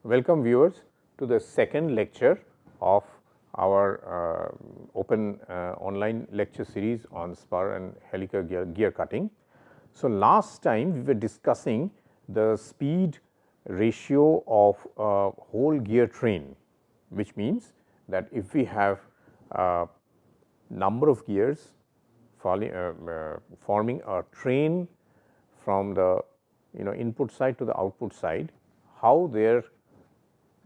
Welcome viewers to the second lecture of our open online lecture series on spur and helical gear cutting. So, last time we were discussing the speed ratio of a whole gear train, which means that if we have a number of gears forming a train from the input side to the output side, how their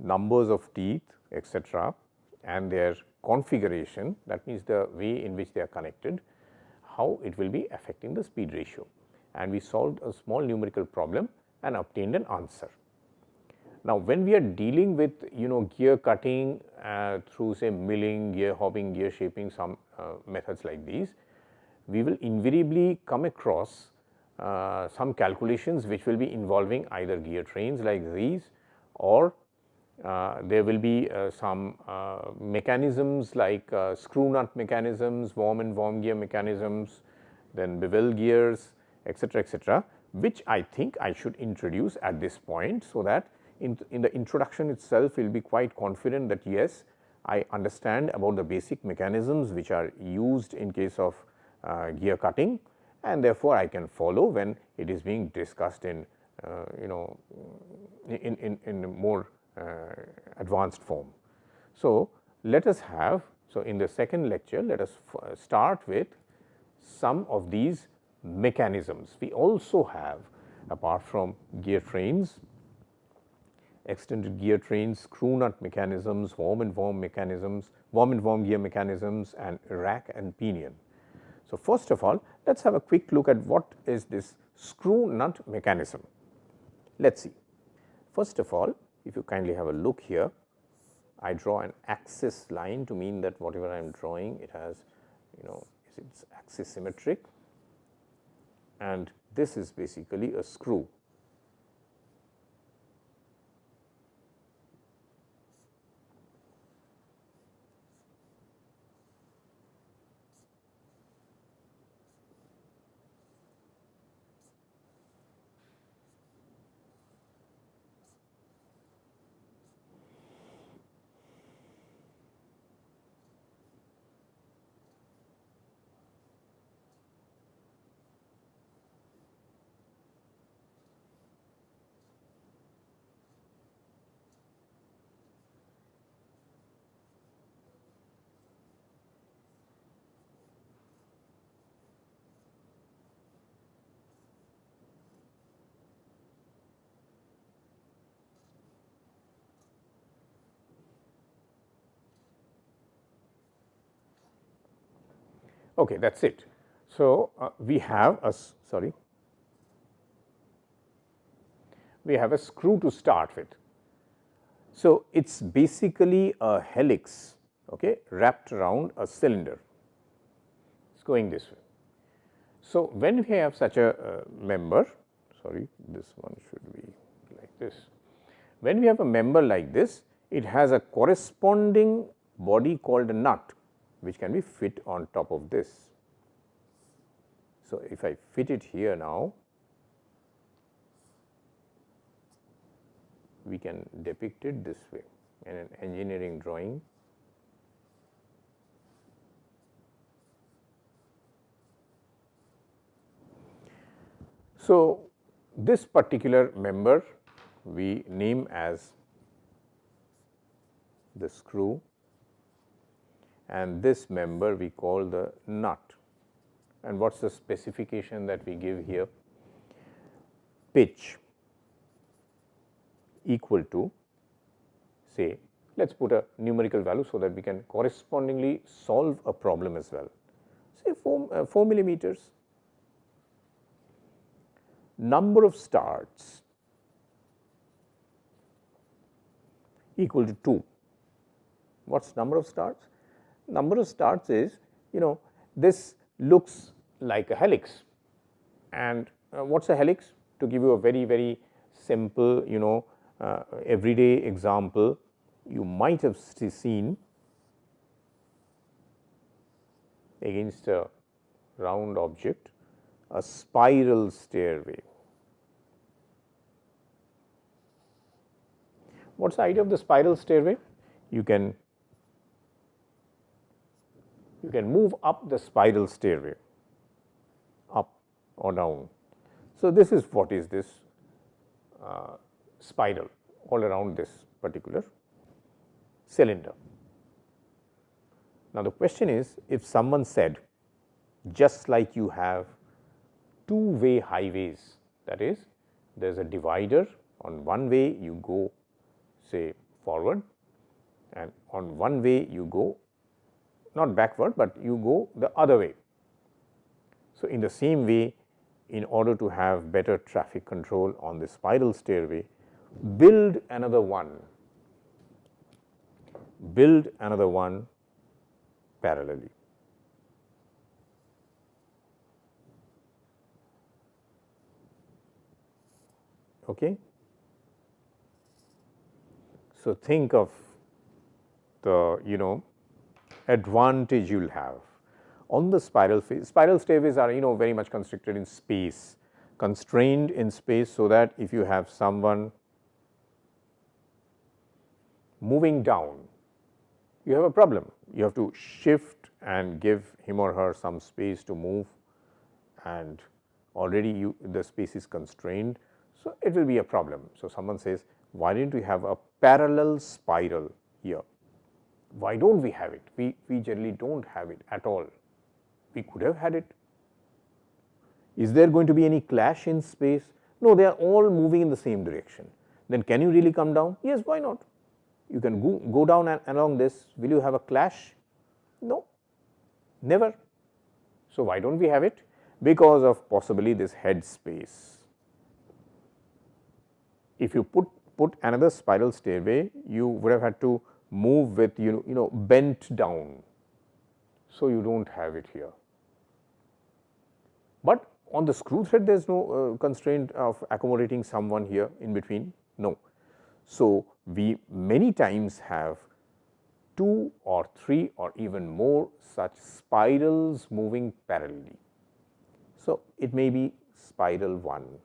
numbers of teeth etc., and their configuration, that means the way in which they are connected, how it will be affecting the speed ratio. And we solved a small numerical problem and obtained an answer. Now, when we are dealing with gear cutting through say milling, gear hopping, gear shaping, some methods like these, we will invariably come across some calculations which will be involving either gear trains like these, or there will be some mechanisms like screw nut mechanisms, worm and worm gear mechanisms, then bevel gears, etc., which I think I should introduce at this point, so that in the introduction itself we will be quite confident that yes, I understand about the basic mechanisms which are used in case of gear cutting, and therefore, I can follow when it is being discussed in in more advanced form. So, let us have, so in the second lecture let us start with some of these mechanisms. We also have, apart from gear trains, extended gear trains, screw nut mechanisms, worm and worm mechanisms, worm and worm gear mechanisms, and rack and pinion. So, first of all, let us have a quick look at what is this screw nut mechanism. Let us see. First of all, if you kindly have a look here, I draw an axis line to mean that whatever I am drawing, it has it's axis symmetric, and this is basically a screw. Okay, that is it. So, we have a screw to start with. So, it is basically a helix wrapped around a cylinder, it is going this way. So, when we have such a member, this one should be like this. When we have a member like this, it has a corresponding body called a nut, which can be fit on top of this. So, if I fit it here now, we can depict it this way in an engineering drawing. So, this particular member we name as the screw, and this member we call the nut. And what is the specification that we give here? Pitch equal to, say, let us put a numerical value so that we can correspondingly solve a problem as well, say 4 millimeters. Number of starts equal to 2. What is number of starts? Number of starts is, this looks like a helix, and what is a helix? To give you a very simple everyday example, you might have seen against a round object a spiral stairway. What is the idea of the spiral stairway? You can move up the spiral stairway, up or down. So, this is what is this spiral all around this particular cylinder. Now, the question is, if someone said, just like you have two-way highways, that is, there is a divider, on one way you go say forward, and on one way you go not backward, but you go the other way. So, in the same way, in order to have better traffic control on the spiral stairway, build another one parallelly. Okay. So, think of the advantage you will have on the spiral stairways are very much constricted in space, constrained in space, so that if you have someone moving down, you have a problem. You have to shift and give him or her some space to move, and already the space is constrained. So, it will be a problem. So, someone says, why didn't we have a parallel spiral here? Why don't we have it? We generally don't have it at all. We could have had it. Is there going to be any clash in space? No, they are all moving in the same direction. Then can you really come down? Yes, why not? You can go down and along this. Will you have a clash? No, never. So, why don't we have it? Because of possibly this head space. If you put another spiral stairway, you would have had to move with bent down. So, you do not have it here. But on the screw thread, there is no constraint of accommodating someone here in between, no. So, we many times have 2 or 3 or even more such spirals moving parallelly. So, it may be spiral 1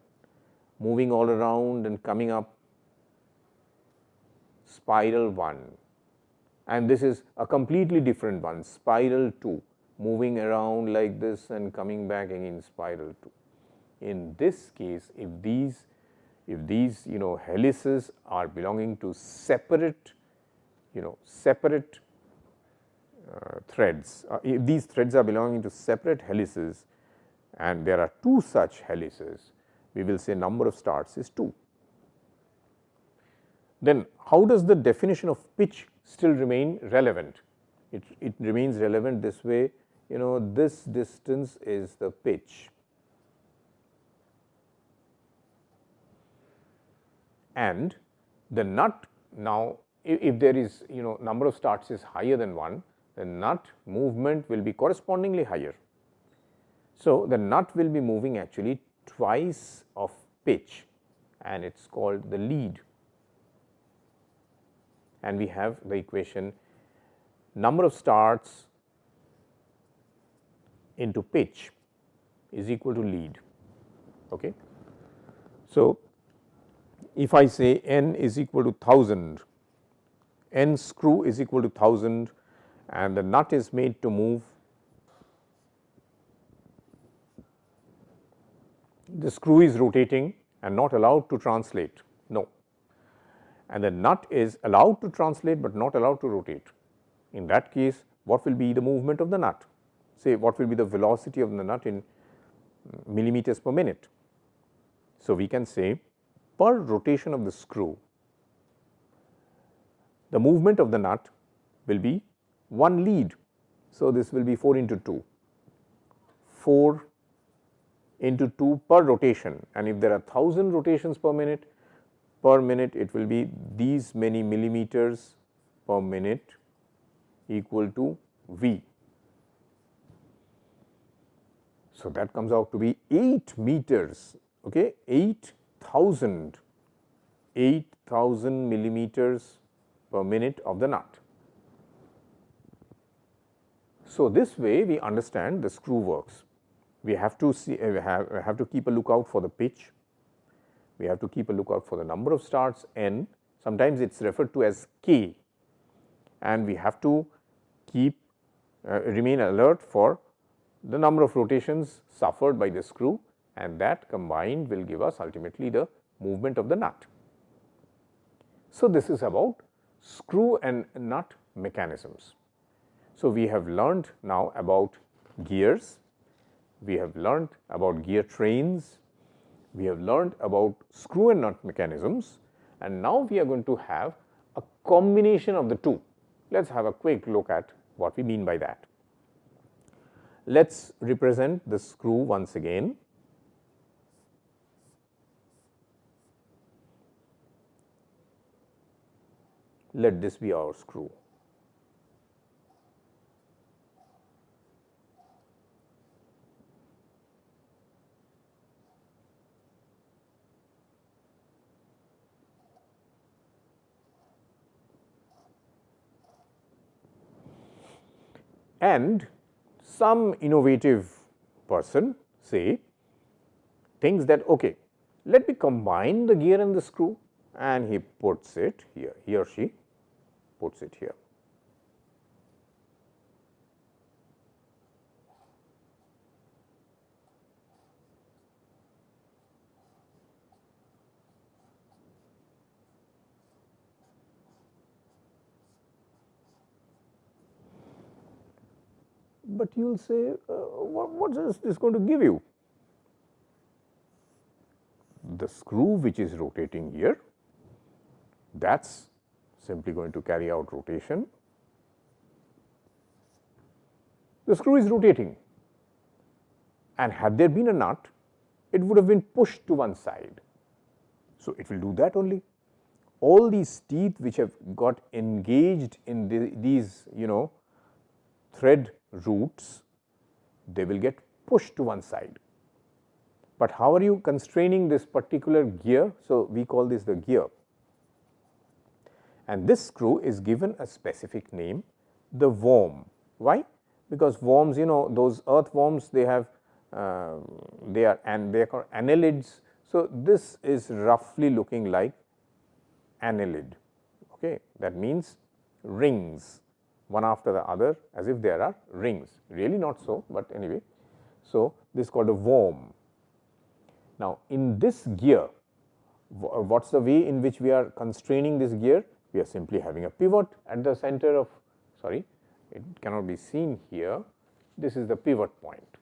moving all around and coming up, spiral 1, and this is a completely different one, spiral 2 moving around like this and coming back again, spiral 2. In this case, if these helices are belonging to separate threads, if these threads are belonging to separate helices and there are 2 such helices, we will say number of starts is 2. Then how does the definition of pitch still remain relevant? It remains relevant this way, this distance is the pitch, and the nut, now if there is number of starts is higher than 1, the nut movement will be correspondingly higher. So, the nut will be moving actually twice of pitch, and it is called the lead, and we have the equation number of starts into pitch is equal to lead. Okay. So, if I say n is equal to 1000, n screw is equal to 1000 and the nut is made to move, the screw is rotating and not allowed to translate, no, and the nut is allowed to translate, but not allowed to rotate. In that case, what will be the movement of the nut? Say what will be the velocity of the nut in millimeters per minute. So, we can say per rotation of the screw, the movement of the nut will be 1 lead. So, this will be 4 into 2, 4 into 2 per rotation, and if there are 1000 rotations per minute, it will be these many millimeters per minute equal to V. So, that comes out to be 8 meters, okay, 8,000 millimeters per minute of the nut. So, this way we understand the screw works. We have to see, have to keep a lookout for the pitch, we have to keep a lookout for the number of starts n. sometimes it is referred to as K, and we have to keep remain alert for the number of rotations suffered by the screw, and that combined will give us ultimately the movement of the nut. So, this is about screw and nut mechanisms. So, we have learned now about gears, we have learned about gear trains, we have learned about screw and nut mechanisms, and now we are going to have a combination of the two. Let us have a quick look at what we mean by that. Let us represent the screw once again. Let this be our screw. And some innovative person say thinks that okay, let me combine the gear and the screw, and he puts it here, he or she puts it here. But you will say what is this going to give you? The screw which is rotating here, that is simply going to carry out rotation. The screw is rotating, and had there been a nut, it would have been pushed to one side. So, it will do that only. All these teeth which have got engaged in these thread roots, they will get pushed to one side. But how are you constraining this particular gear? So, we call this the gear, and this screw is given a specific name, the worm. Why? Because worms, those earthworms, they have they are called annelids. So, this is roughly looking like annelid. Okay, that means rings one after the other, as if there are rings, really not so, but anyway. So, this is called a worm. Now, in this gear, what is the way in which we are constraining this gear? We are simply having a pivot at the center of, sorry, it cannot be seen here, this is the pivot point.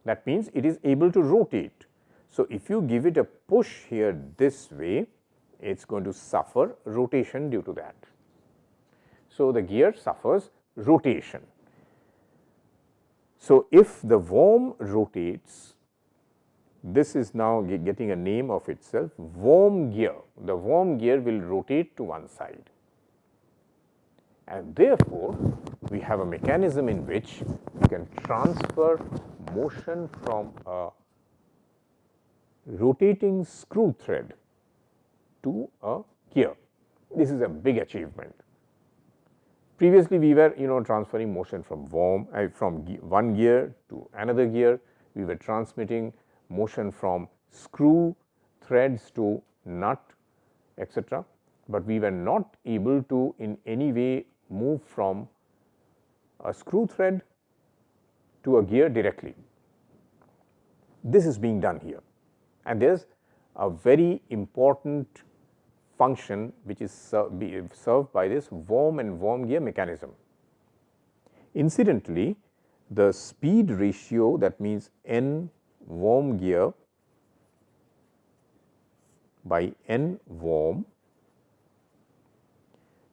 That means it is able to rotate. So, if you give it a push here this way, it is going to suffer rotation due to that. So, the gear suffers rotation. So, if the worm rotates, this is now getting a name of itself, worm gear. The worm gear will rotate to one side, and therefore, we have a mechanism in which we can transfer motion from a rotating screw thread to a gear. This is a big achievement. Previously, we were transferring motion from one gear to another gear. We were transmitting motion from screw threads to nut, etc., but we were not able to in any way move from a screw thread to a gear directly. This is being done here, and there is a very important function which is served by this worm and worm gear mechanism. Incidentally, the speed ratio, that means N worm gear by N worm,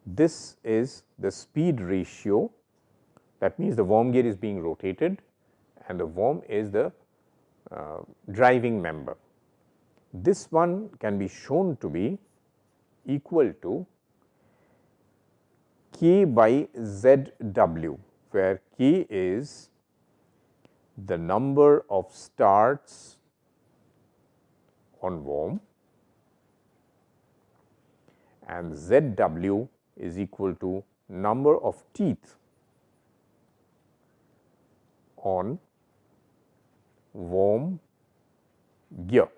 this is the speed ratio, that means the worm gear is being rotated and the worm is the driving member. This one can be shown to be equal to K by ZW, where K is the number of starts on worm and ZW is equal to number of teeth on worm gear.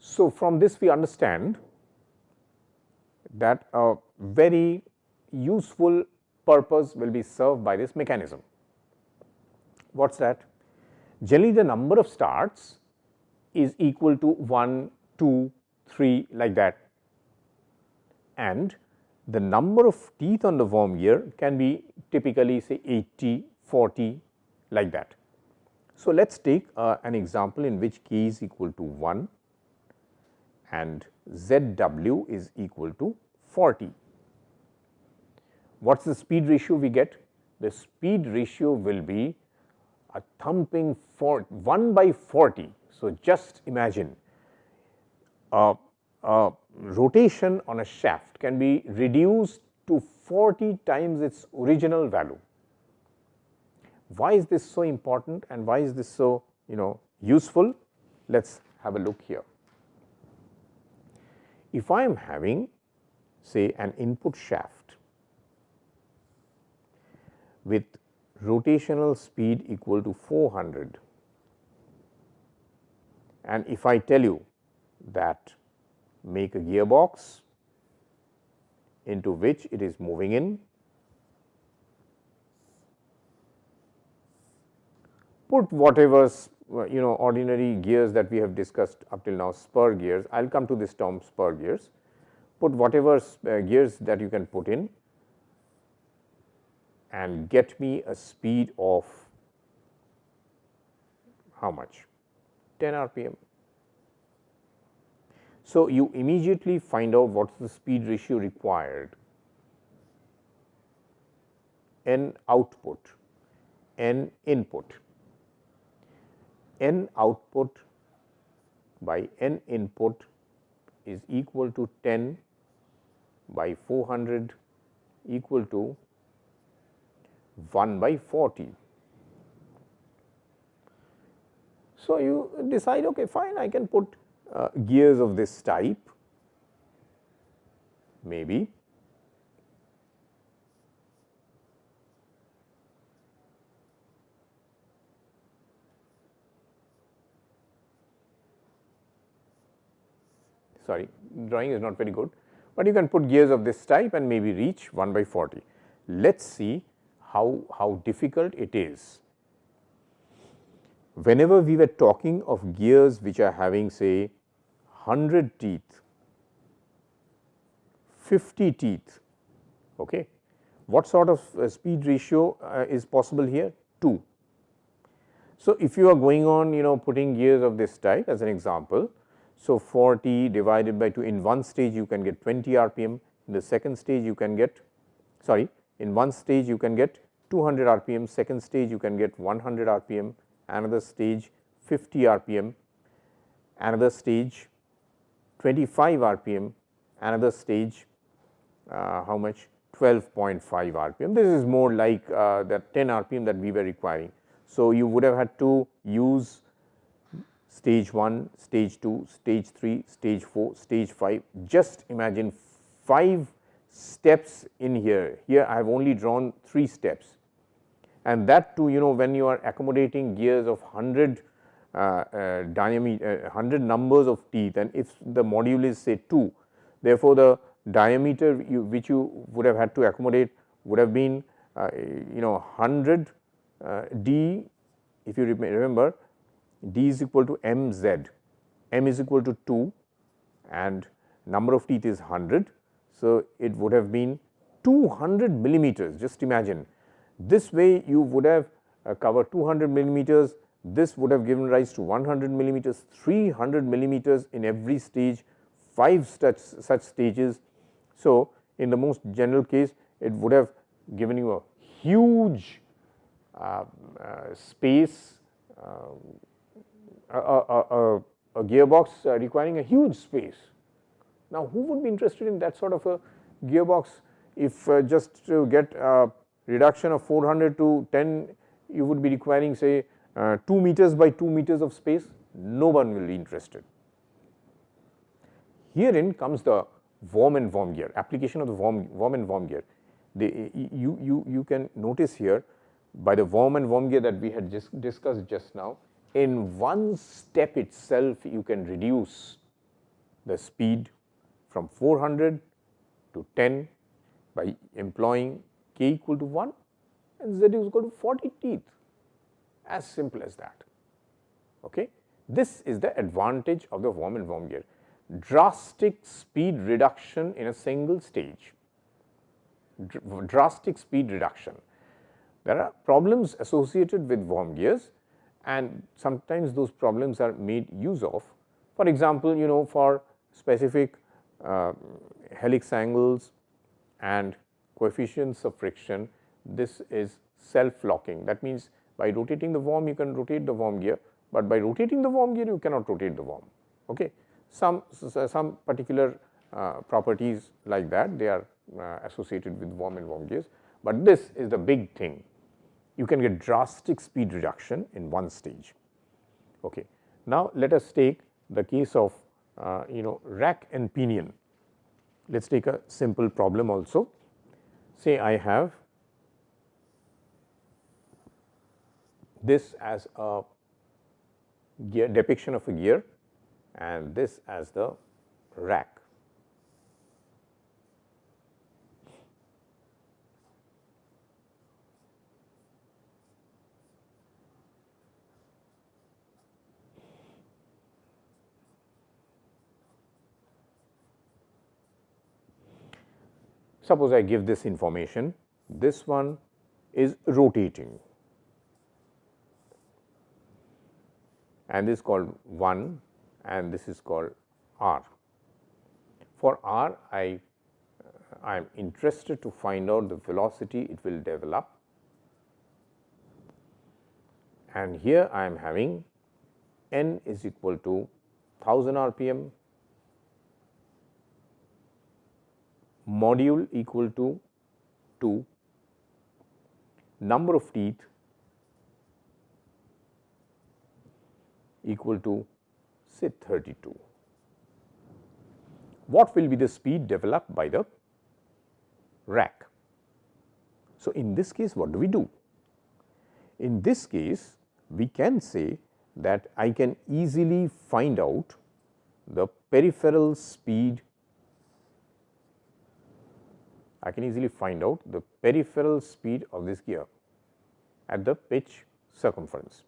So, from this we understand that a very useful purpose will be served by this mechanism. What is that? Generally the number of starts is equal to 1, 2, 3 like that, and the number of teeth on the worm gear can be typically say 80, 40 like that. So, let us take an example in which k is equal to 1 and ZW is equal to 40. What is the speed ratio we get? The speed ratio will be a thumping 1 by 40. So, just imagine a rotation on a shaft can be reduced to 40 times its original value. Why is this so important and why is this so useful? Let us have a look here. If I am having say an input shaft with rotational speed equal to 400, and if I tell you that make a gearbox into which it is moving in, put whatever ordinary gears that we have discussed up till now, spur gears, I will come to this term spur gears, put whatever gears that you can put in and get me a speed of how much? 10 rpm. So, you immediately find out what is the speed ratio required. N output, N input, N output by N input is equal to 10 by 400 equal to 1 by 40. So, you decide okay fine, I can put gears of this type maybe. Sorry, drawing is not very good, but you can put gears of this type and maybe reach 1 by 40. Let us see how difficult it is. Whenever we were talking of gears which are having say 100 teeth, 50 teeth, okay, what sort of speed ratio is possible here? 2. So, if you are going on putting gears of this type as an example, so 40 divided by 2, in one stage you can get 20 rpm, in the second stage you can get, sorry, in one stage you can get 200 rpm, second stage you can get 100 rpm, another stage 50 rpm, another stage 25 rpm, another stage how much? 12.5 rpm. This is more like that 10 rpm that we were requiring. So, you would have had to use stage 1, stage 2, stage 3, stage 4, stage 5. Just imagine 5 steps in here. Here I have only drawn 3 steps, and that too when you are accommodating gears of 100 diameter, 100 numbers of teeth, and if the module is say 2, therefore, the diameter which you would have had to accommodate would have been 100 d, if you remember, d is equal to mz, m is equal to 2 and number of teeth is 100. So, it would have been 200 millimeters. Just imagine, this way you would have covered 200 millimeters, this would have given rise to 100 millimeters, 300 millimeters in every stage, 5 such stages. So, in the most general case, it would have given you a huge space, a gearbox requiring a huge space. Now, who would be interested in that sort of a gearbox if just to get a reduction of 400 to 10, you would be requiring say 2 meters by 2 meters of space? No one will be interested. Herein comes the worm and worm gear, application of the worm and worm gear. You can notice here by the worm and worm gear that we had just discussed just now, in one step itself you can reduce the speed from 400 to 10 by employing k equal to 1 and z is equal to 40 teeth, as simple as that. Okay. This is the advantage of the worm and worm gear, drastic speed reduction in a single stage, drastic speed reduction. There are problems associated with worm gears and sometimes those problems are made use of. For example, for specific helix angles and coefficients of friction, this is self-locking. That means, by rotating the worm you can rotate the worm gear, but by rotating the worm gear you cannot rotate the worm. Okay. Some particular properties like that, they are associated with worm and worm gears, but this is the big thing. You can get drastic speed reduction in one stage. Okay. Now, let us take the case of rack and pinion. Let us take a simple problem also. Say I have this as a gear depiction of a gear and this as the rack. Suppose I give this information, this one is rotating and this is called 1 and this is called R. For R, I am interested to find out the velocity it will develop, and here I am having n is equal to 1000 rpm, module equal to 2, number of teeth equal to say 32. What will be the speed developed by the rack? So, in this case what do we do? In this case we can say that I can easily find out the peripheral speed, of this gear at the pitch circumference.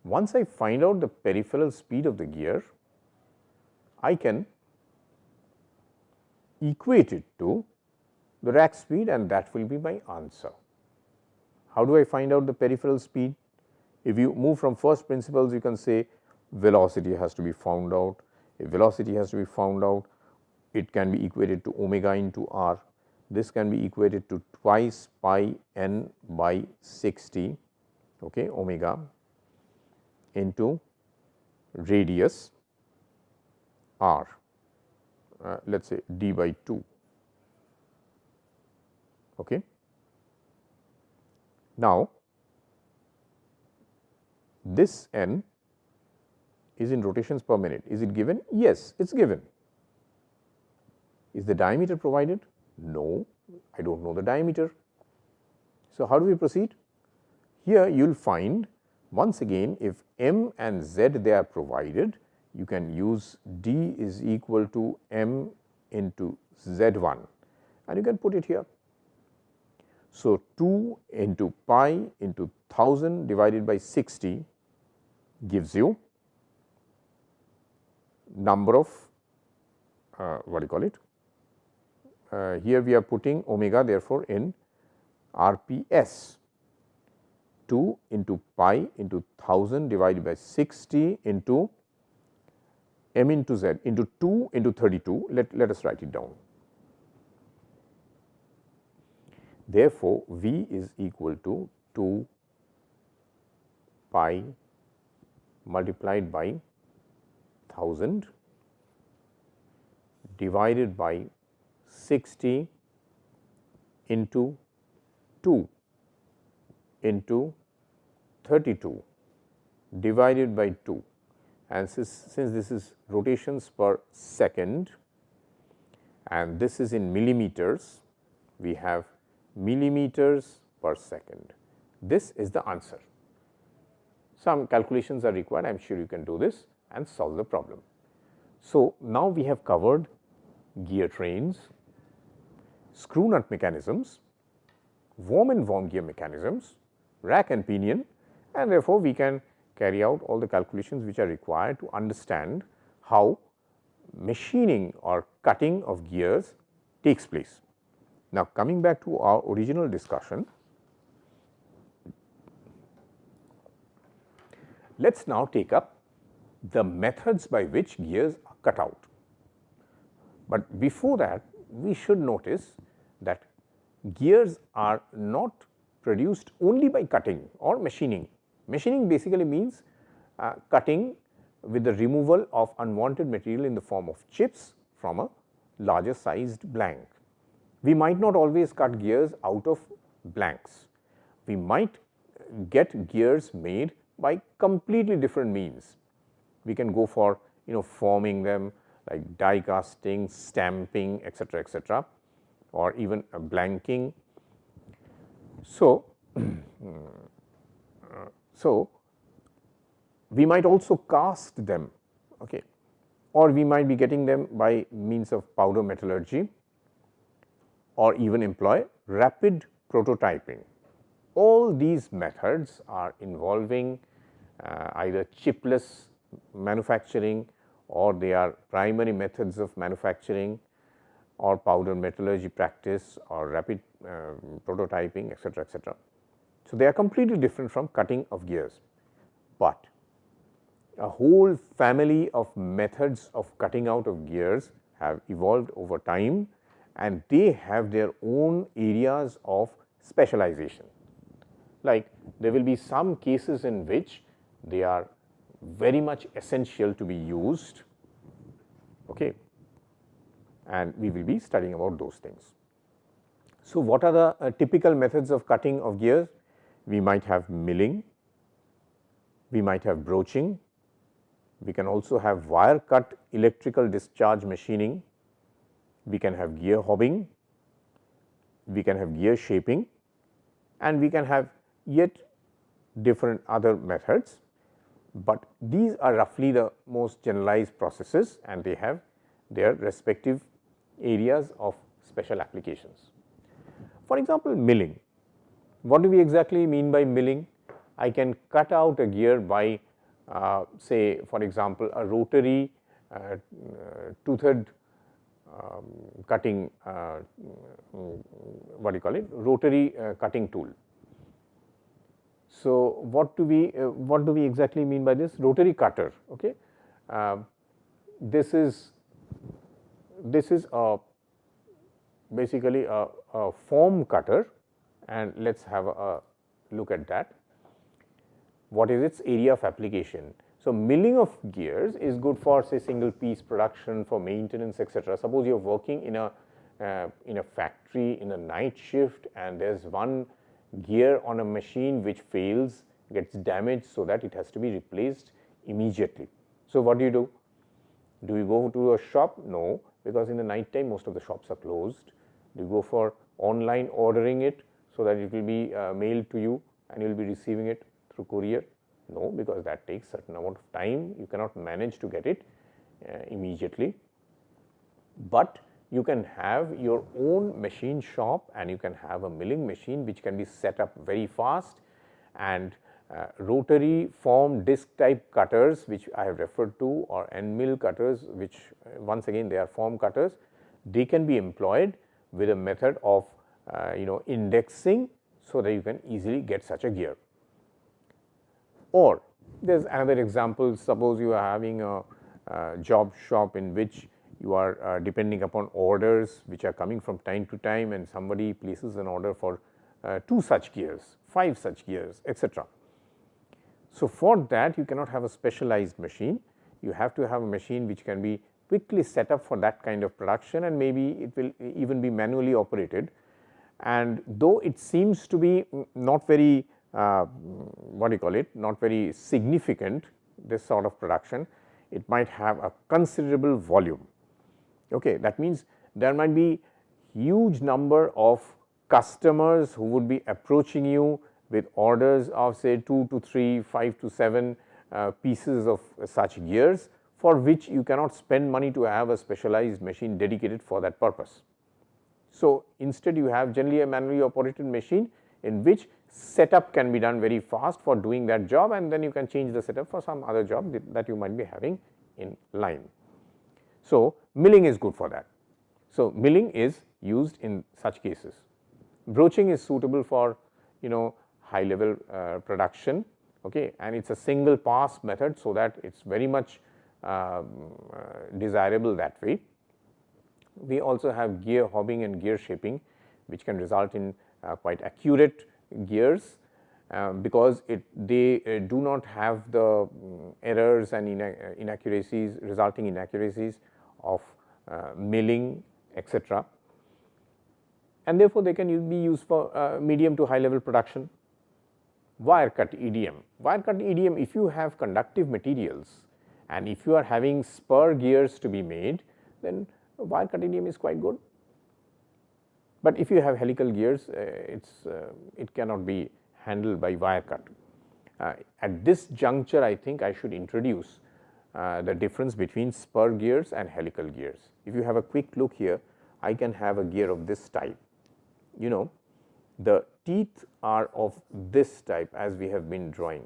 Once I find out the peripheral speed of the gear, I can equate it to the rack speed and that will be my answer. How do I find out the peripheral speed? If you move from first principles, you can say velocity has to be found out. If velocity has to be found out, it can be equated to omega into r. This can be equated to twice pi n by 60, okay, omega into radius r, let us say d by 2. Okay. Now, this n is in rotations per minute. Is it given? Yes, it is given. Is the diameter provided? No, I do not know the diameter. So, how do we proceed? Here you will find once again, if m and z they are provided, you can use d is equal to m into z1 and you can put it here. So, 2 into pi into 1000 divided by 60 gives you number of what do you call it? Here we are putting omega, therefore, in RPS. 2 into pi into 1000 divided by 60 into m into z into 2 into 32. Let us write it down. Therefore, V is equal to 2 pi multiplied by 1000 divided by 60 into 2 into 32 divided by 2, and since this is rotations per second and this is in millimeters, we have millimeters per second. This is the answer. Some calculations are required, I am sure you can do this and solve the problem. So, now we have covered gear trains, screw nut mechanisms, worm and worm gear mechanisms, rack and pinion, and therefore, we can carry out all the calculations which are required to understand how machining or cutting of gears takes place. Now, coming back to our original discussion, let us now take up the methods by which gears are cut out. But before that, we should notice that gears are not produced only by cutting or machining. Machining basically means cutting with the removal of unwanted material in the form of chips from a larger sized blank. We might not always cut gears out of blanks. We might get gears made by completely different means. We can go for forming them like die casting, stamping, etc., or even blanking. So, we might also cast them, okay, or we might be getting them by means of powder metallurgy, or even employ rapid prototyping. All these methods are involving either chipless manufacturing, or they are primary methods of manufacturing, or powder metallurgy practice, or rapid prototyping, etc. So, they are completely different from cutting of gears, but a whole family of methods of cutting out of gears have evolved over time, and they have their own areas of specialization. Like there will be some cases in which they are very much essential to be used, okay, and we will be studying about those things. So, what are the typical methods of cutting of gears? We might have milling, we might have broaching, we can also have wire cut electrical discharge machining, we can have gear hobbing, we can have gear shaping, and we can have yet different other methods, but these are roughly the most generalized processes, and they have their respective areas of special applications. For example, milling. What do we exactly mean by milling? I can cut out a gear by say for example, a rotary toothed cutting, what do you call it, rotary cutting tool. So, what do we exactly mean by this? Rotary cutter, okay. This is basically a form cutter, and let us have a look at that. What is its area of application? So, milling of gears is good for say single piece production, for maintenance, etc. Suppose you are working in a factory in a night shift, and there is one gear on a machine which fails, gets damaged, so that it has to be replaced immediately. So, what do? Do you go to a shop? No, because in the night time most of the shops are closed. Do you go for online ordering it so that it will be mailed to you and you will be receiving it through courier? No, because that takes certain amount of time, you cannot manage to get it immediately. But you can have your own machine shop, and you can have a milling machine which can be set up very fast, and rotary form disc type cutters which I have referred to, or end mill cutters, which once again they are form cutters, they can be employed with a method of indexing, so that you can easily get such a gear. Or there is another example, suppose you are having a job shop in which you are depending upon orders which are coming from time to time, and somebody places an order for 2 such gears, 5 such gears, etc. So, for that you cannot have a specialized machine, you have to have a machine which can be quickly set up for that kind of production, and maybe it will even be manually operated. And though it seems to be not very what do you call it, not very significant, this sort of production, it might have a considerable volume. Okay, that means there might be huge number of customers who would be approaching you with orders of say 2 to 3, 5 to 7 pieces of such gears for which you cannot spend money to have a specialized machine dedicated for that purpose. So, instead you have generally a manually operated machine in which setup can be done very fast for doing that job, and then you can change the setup for some other job that you might be having in line. So, milling is good for that. So, milling is used in such cases. Broaching is suitable for high level production, okay, and it is a single pass method, so that it is very much desirable that way. We also have gear hobbing and gear shaping, which can result in quite accurate gears, because they do not have the errors and inaccuracies, resulting inaccuracies of milling, etc. And therefore, they can be used for medium to high level production. Wire cut EDM. Wire cut EDM, if you have conductive materials and if you are having spur gears to be made, then wire cut EDM is quite good. But if you have helical gears, it cannot be handled by wire cut. At this juncture, I think I should introduce the difference between spur gears and helical gears. If you have a quick look here, I can have a gear of this type. The teeth are of this type, as we have been drawing,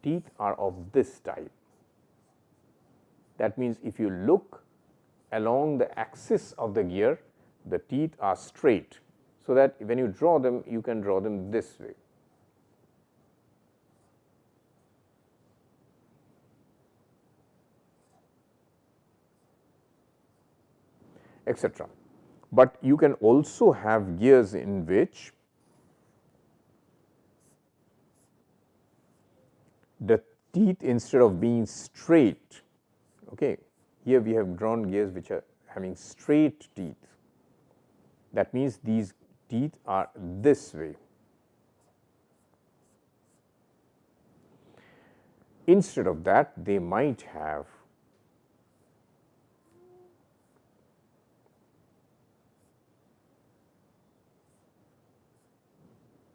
teeth are of this type. That means, if you look along the axis of the gear, the teeth are straight, so that when you draw them, you can draw them this way. Etc. But you can also have gears in which the teeth, instead of being straight, okay, here we have drawn gears which are having straight teeth. That means, these teeth are this way. Instead of that, they might have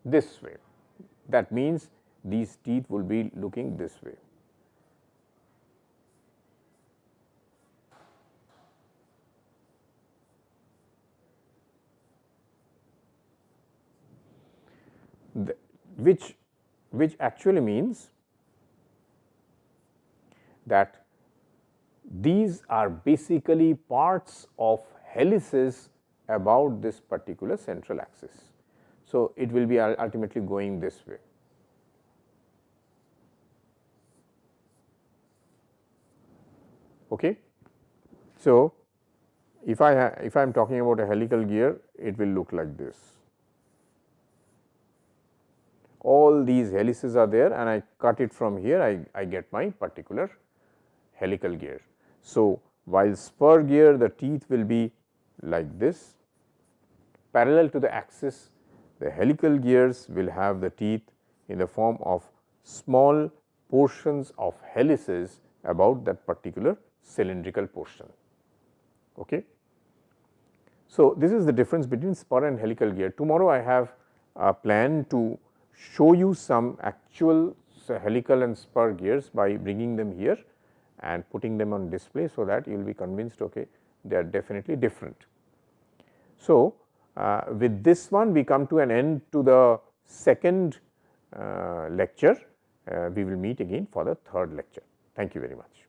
this way. That means, these teeth will be looking this way. Which actually means that these are basically parts of helices about this particular central axis. So, it will be ultimately going this way. Okay. So, if I am talking about a helical gear, it will look like this. All these helices are there, and I cut it from here, I get my particular helical gear. So, while spur gear, the teeth will be like this, parallel to the axis. The helical gears will have the teeth in the form of small portions of helices about that particular cylindrical portion. Okay. So, this is the difference between spur and helical gear. Tomorrow, I have a plan to show you some actual helical and spur gears by bringing them here and putting them on display, so that you will be convinced, okay, they are definitely different. So, with this one, we come to an end to the second lecture. We will meet again for the third lecture. Thank you very much.